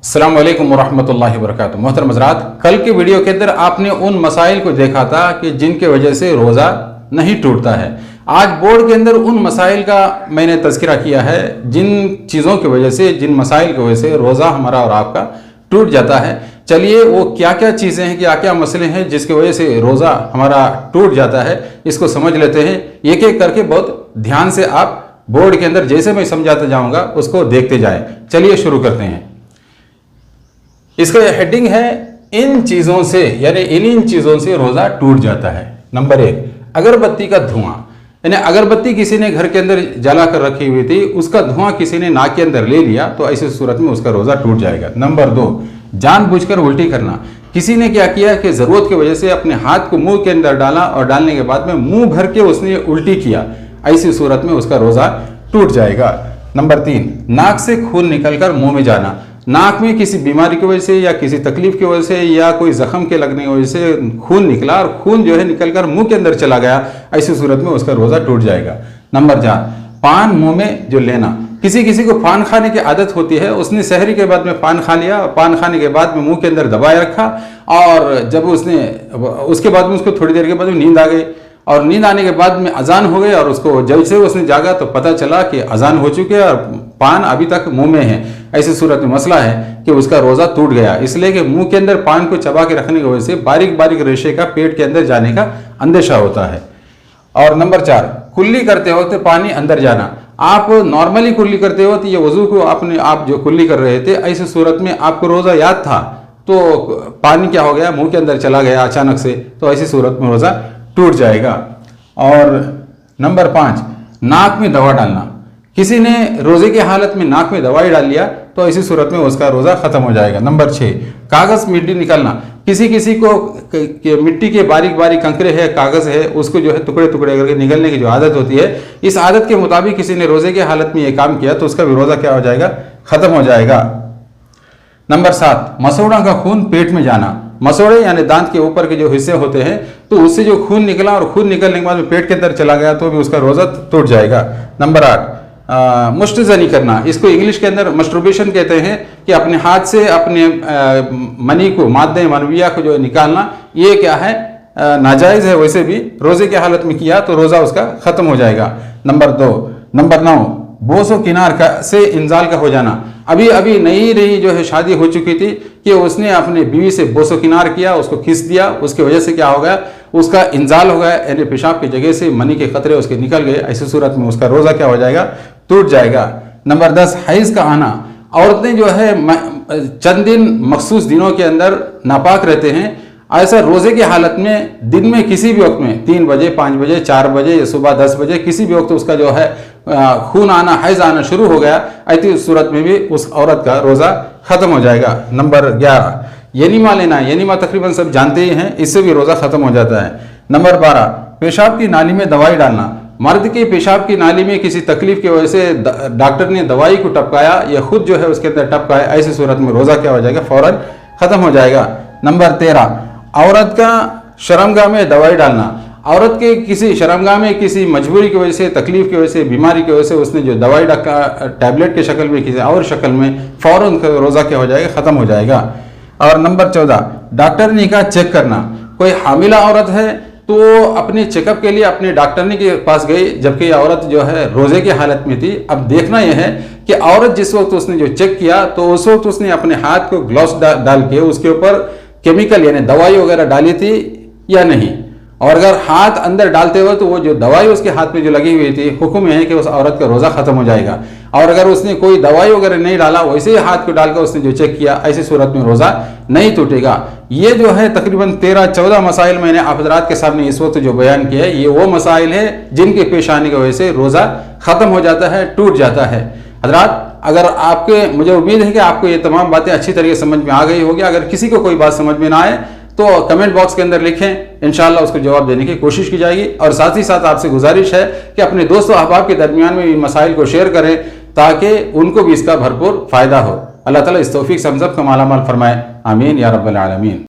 अस्सलाम वालेकुम वरहमतुल्लाहि वबरकातुहू। मोहतरम हज़रात, कल के वीडियो के अंदर आपने उन मसाइल को देखा था कि जिनके वजह से रोज़ा नहीं टूटता है। आज बोर्ड के अंदर उन मसाइल का मैंने तज़किरा किया है जिन चीज़ों की वजह से, जिन मसाइल की वजह से रोज़ा हमारा और आपका टूट जाता है। चलिए वो क्या क्या चीज़ें हैं, क्या क्या मसले हैं जिसकी वजह से रोज़ा हमारा टूट जाता है, इसको समझ लेते हैं एक एक करके। बहुत ध्यान से आप बोर्ड के अंदर जैसे मैं समझाता जाऊँगा उसको देखते जाएँ। चलिए शुरू करते हैं। इसका हेडिंग है इन चीज़ों से, यानी इन चीज़ों से रोज़ा टूट जाता है। नंबर 1, अगरबत्ती का धुआं, यानी अगरबत्ती किसी ने घर के अंदर जला कर रखी हुई थी, उसका धुआं किसी ने नाक के अंदर ले लिया तो ऐसी सूरत में उसका रोज़ा टूट जाएगा। नंबर 2, जानबूझकर उल्टी करना, किसी ने क्या किया कि ज़रूरत की वजह से अपने हाथ को मुंह के अंदर डाला और डालने के बाद में मुंह भर के उसने उल्टी किया, ऐसी सूरत में उसका रोज़ा टूट जाएगा। नंबर 3, नाक से खून निकलकर मुंह में जाना, नाक में किसी बीमारी की वजह से या किसी तकलीफ की वजह से या कोई जख्म के लगने की वजह से खून निकला और खून जो है निकलकर मुंह के अंदर चला गया, ऐसी सूरत में उसका रोज़ा टूट जाएगा। नंबर 4, पान मुंह में जो लेना, किसी किसी को पान खाने की आदत होती है, उसने सहरी के बाद में पान खा लिया, पान खाने के बाद में मुंह के अंदर दबाए रखा और जब उसके बाद में उसको थोड़ी देर के बाद में नींद आ गई और नींद आने के बाद में अजान हो गई और उसको जैसे उसने जागा तो पता चला कि अजान हो चुकी है और पान अभी तक मुंह में है। ऐसी सूरत में मसला है कि उसका रोज़ा टूट गया, इसलिए कि मुंह के अंदर पान को चबा के रखने की वजह से बारीक बारीक रेशे का पेट के अंदर जाने का अंदेशा होता है। और नंबर 4, कुल्ली करते वक्त पानी अंदर जाना, आप नॉर्मली कुल्ली करते वक्त ये वजू को आप जो कुल्ली कर रहे थे, ऐसी सूरत में आपको रोज़ा याद था तो पानी क्या हो गया, मुंह के अंदर चला गया अचानक से, तो ऐसी सूरत में रोज़ा टूट जाएगा। और नंबर 5, नाक में दवा डालना, किसी ने रोज़े की हालत में नाक में दवाई डाल लिया तो ऐसी सूरत में उसका रोज़ा ख़त्म हो जाएगा। नंबर 6, कागज़ मिट्टी निकालना, किसी किसी को मिट्टी के बारीक बारीक कंकरे है, कागज़ है, उसको जो है टुकड़े टुकड़े करके निकलने की जो आदत होती है, इस आदत के मुताबिक किसी ने रोज़े की हालत में ये काम किया तो उसका भी रोज़ा क्या हो जाएगा, ख़त्म हो जाएगा। नंबर 7, मसौड़ा का खून पेट में जाना, मसौड़े यानी दांत के ऊपर के जो हिस्से होते हैं तो उससे जो खून निकला और खून निकलने के बाद में पेट के अंदर चला गया तो भी उसका रोज़ा टूट जाएगा। नंबर 8, मुश्तज़नी करना, इसको इंग्लिश के अंदर मस्टरबेशन कहते हैं कि अपने हाथ से अपने मनी को, मादे मनविया को जो निकालना, ये क्या है, नाजायज़ है। वैसे भी रोज़े की हालत में किया तो रोज़ा उसका ख़त्म हो जाएगा। नंबर 9, बोसो किनार से इंजाल का हो जाना, अभी अभी नई नई जो है शादी हो चुकी थी कि उसने अपने बीवी से बोसो किनार किया, उसको खींच दिया, उसकी वजह से क्या हो गया, उसका इंजाल हो गया, यानी पेशाब की जगह से मनी के खतरे उसके निकल गए, ऐसी सूरत में उसका रोज़ा क्या हो जाएगा, टूट जाएगा। नंबर 10, हैज़ का आना, औरतें जो है चंद दिन मखसूस दिनों के अंदर नापाक रहते हैं, ऐसा रोज़े की हालत में दिन में किसी भी वक्त में 3 बजे, 5 बजे, 4 बजे या सुबह 10 बजे किसी भी वक्त उसका जो है खून आना, हैज़ आना शुरू हो गया, ऐसी सूरत में भी उस औरत का रोज़ा ख़त्म हो जाएगा। नंबर 11, यनीमा लेना, यनीमा तकरीबन सब जानते ही हैं, इससे भी रोज़ा ख़त्म हो जाता है। नंबर 12, पेशाब की नाली में दवाई डालना, मर्द की पेशाब की नाली में किसी तकलीफ की वजह से डॉक्टर ने दवाई को टपकाया या खुद जो है उसके अंदर टपकाया, ऐसी सूरत में रोज़ा क्या हो जाएगा, फ़ौरन ख़त्म हो जाएगा। नंबर 13, औरत का शर्मगाह में दवाई डालना, औरत के किसी शर्मगाह में किसी मजबूरी की वजह से, तकलीफ की वजह से, बीमारी की वजह से उसने जो दवाई टैबलेट के शक्ल में, किसी और शक्ल में, फ़ौरन रोज़ा क्या हो जाएगा, ख़त्म हो जाएगा। और नंबर 14, डॉक्टरनी का चेक करना, कोई हामिला औरत है तो अपने चेकअप के लिए अपने डॉक्टरनी के पास गई, जबकि औरत जो है रोज़े की हालत में थी। अब देखना यह है कि औरत जिस वक्त उसने जो चेक किया तो उस वक्त उसने अपने हाथ को ग्लव्स डाल के उसके ऊपर केमिकल यानी दवाई वगैरह डाली थी या नहीं, और अगर हाथ अंदर डालते हो तो वो जो दवाई उसके हाथ में जो लगी हुई थी, हुक्म है कि उस औरत का रोज़ा ख़त्म हो जाएगा। और अगर उसने कोई दवाई वगैरह नहीं डाला, वैसे ही हाथ को डालकर उसने जो चेक किया, ऐसी सूरत में रोज़ा नहीं टूटेगा। ये जो है तकरीबन 13-14 मसाइल मैंने आप हज़रात के सामने इस वक्त जो बयान किया है, ये वो मसाइल है जिनके पेश आने की वजह से रोज़ा ख़त्म हो जाता है, टूट जाता है। हज़रात, अगर मुझे उम्मीद है कि आपको ये तमाम बातें अच्छी तरीके से समझ में आ गई होगी। अगर किसी को कोई बात समझ में ना आए तो कमेंट बॉक्स के अंदर लिखें, इंशाल्लाह उसको जवाब देने की कोशिश की जाएगी। और साथ ही साथ आपसे गुजारिश है कि अपने दोस्तों अहबाब के दरमियान में इन मसाइल को शेयर करें ताकि उनको भी इसका भरपूर फ़ायदा हो। अल्लाह ताला इस तौफीक से हम सब को मालामाल फरमाए। आमीन या रब्बल आलमीन।